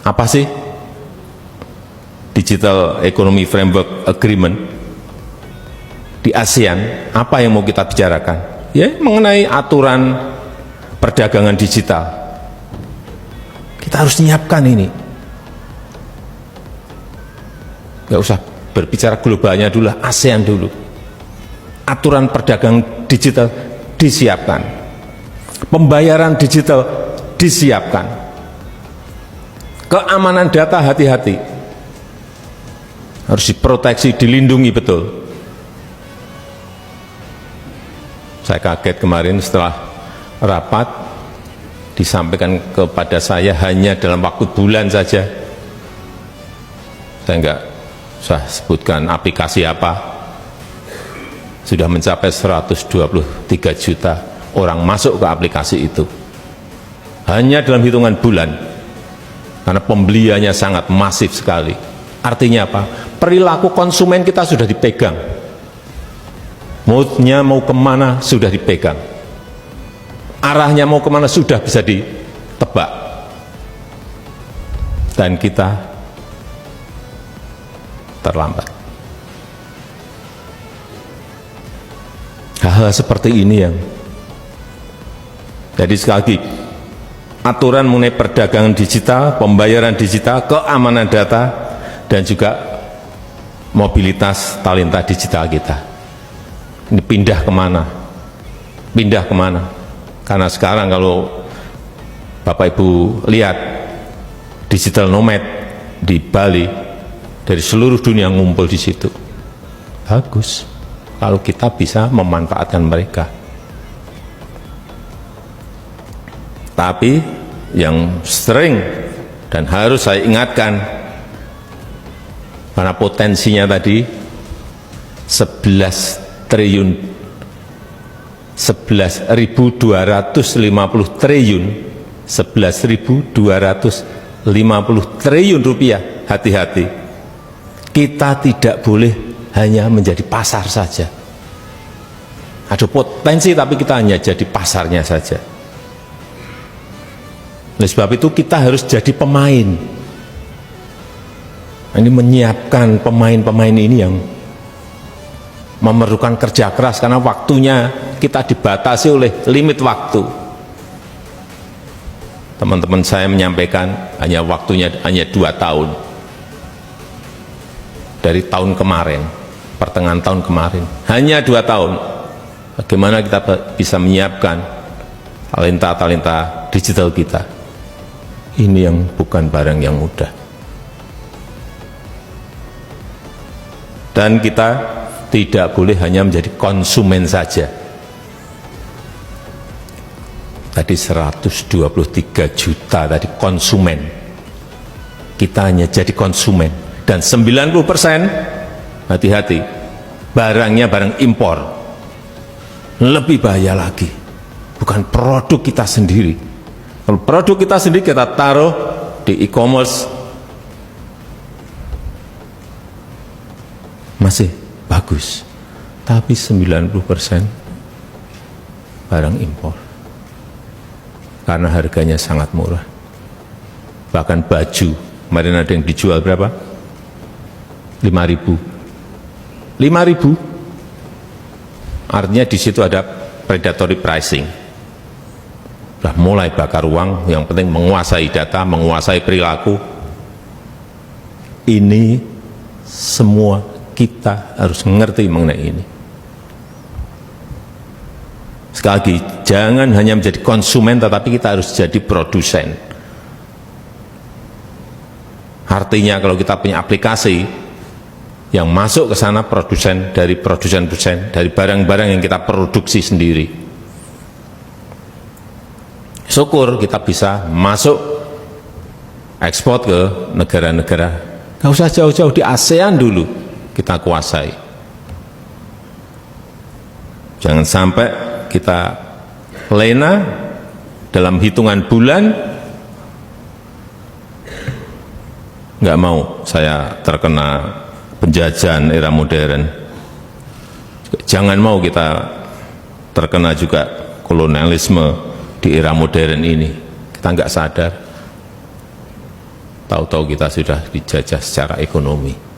Apa sih Digital Economy Framework Agreement di ASEAN? Apa yang mau kita bicarakan? Ya, mengenai aturan perdagangan digital. Kita harus menyiapkan ini. Nggak usah berbicara globalnya dulu, ASEAN dulu. Aturan perdagangan digital disiapkan. Pembayaran digital disiapkan. Keamanan data hati-hati. Harus diproteksi, dilindungi betul. Saya kaget kemarin setelah rapat disampaikan kepada saya hanya dalam waktu bulan saja. Saya enggak usah sebutkan aplikasi apa, sudah mencapai 123 juta orang masuk ke aplikasi itu hanya dalam hitungan bulan, karena pembeliannya sangat masif sekali. Artinya apa? Perilaku konsumen kita sudah dipegang, moodnya mau kemana sudah dipegang, arahnya mau kemana sudah bisa ditebak, dan kita terlambat. Hal-hal seperti ini yang jadi sekali lagi, aturan mengenai perdagangan digital, pembayaran digital, keamanan data, dan juga mobilitas talenta digital kita. Ini pindah kemana? Pindah kemana? Karena sekarang kalau Bapak Ibu lihat, digital nomad di Bali dari seluruh dunia ngumpul di situ. Bagus kalau kita bisa memanfaatkan mereka. Tapi yang sering dan harus saya ingatkan, karena potensinya tadi 11.250 triliun, 11.250 triliun rupiah. Hati-hati, kita tidak boleh hanya menjadi pasar saja. Ada potensi tapi kita hanya jadi pasarnya saja. Oleh sebab itu kita harus jadi pemain. Ini menyiapkan pemain-pemain ini yang memerlukan kerja keras, karena waktunya kita dibatasi oleh limit waktu. Teman-teman saya menyampaikan hanya waktunya hanya 2 tahun. Dari tahun kemarin, pertengahan tahun kemarin, hanya 2 tahun. Bagaimana kita bisa menyiapkan talenta-talenta digital kita? Ini yang bukan barang yang mudah. Dan kita tidak boleh hanya menjadi konsumen saja. Tadi 123 juta tadi konsumen. Kita hanya jadi konsumen. Dan 90%, hati-hati, barangnya barang impor. Lebih bahaya lagi, bukan produk kita sendiri. Kalau produk kita sendiri kita taruh di e-commerce, masih bagus, tapi 90% barang impor, karena harganya sangat murah. Bahkan baju kemarin ada yang dijual berapa? 5.000. Artinya di situ ada predatory pricing. Sudah mulai bakar uang, yang penting menguasai data, menguasai perilaku. Ini semua kita harus mengerti mengenai ini. Sekali lagi, jangan hanya menjadi konsumen, tetapi kita harus jadi produsen. Artinya kalau kita punya aplikasi yang masuk ke sana, produsen dari barang-barang yang kita produksi sendiri. Syukur kita bisa masuk ekspor ke negara-negara. Nggak usah jauh-jauh, di ASEAN dulu kita kuasai. Jangan sampai kita lena dalam hitungan bulan. Nggak mau saya terkena penjajahan era modern. Jangan mau kita terkena juga kolonialisme di era modern ini. Kita nggak sadar. tahu-tahu kita sudah dijajah secara ekonomi.